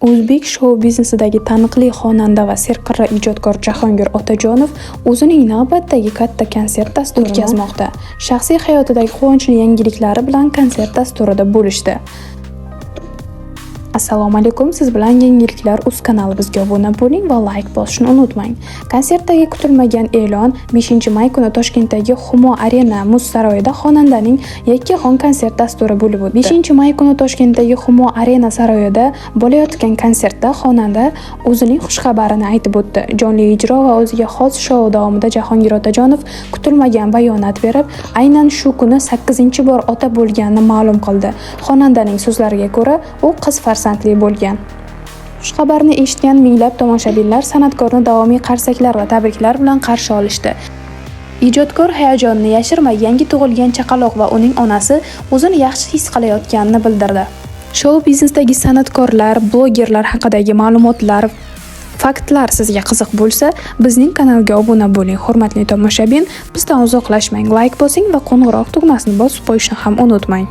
O'zbek shou-biznesidagi taniqli xonanda va serqirra ijodkor Jahongir Otajonov o'zining navbatdagi katta konsert dasturini o'tkazmoqda. Shaxsiy hayotidagi quvonchli yangiliklari bilan konsert dasturida bo'lishdi. Assalomu alaykum, siz bilan Yangiliklar.uz kanalimizga obuna bo'ling va like bosishni unutmang. Konsertdagi kutilmagan e'lon 5-may kuni Toshkentdagi Humo Arena muz saroyida xonandaning yakkaxon konsert dasturi bo'lib o'tdi. 5-may kuni Toshkentdagi Humo Arena saroyida bo'layotgan konsertda xonanda o'zining xushxabarini aytib o'tdi. Jonli ijro va o'ziga xos shou davomida Jahongir Otajonov kutilmagan bayonot berib, aynan shu kuni 8-bor ota bo'lganini ma'lum qildi. Xonandaning so'zlariga ko'ra, u qiz farzandli bo'lgan. Xushxabarni eshitgan minglab tomoshabinlar san'atkorni davomiy qarsaklar va tabriklar bilan qarshi olishdi. Ijodkor hayajonini yashirmay yangi tug'ilgan chaqaloq va uning onasi o'zini yaxshi his qilayotganini bildirdi. Shou biznesdagi san'atkorlar, blogerlar haqidagi ma'lumotlar, faktlar sizga qiziq bo'lsa, bizning kanalga obuna bo'ling. Hurmatli tomoshabin, bizdan uzoqlashmang, like bosing va qo'ng'iroq tugmasini bosib qo'yishni ham unutmang.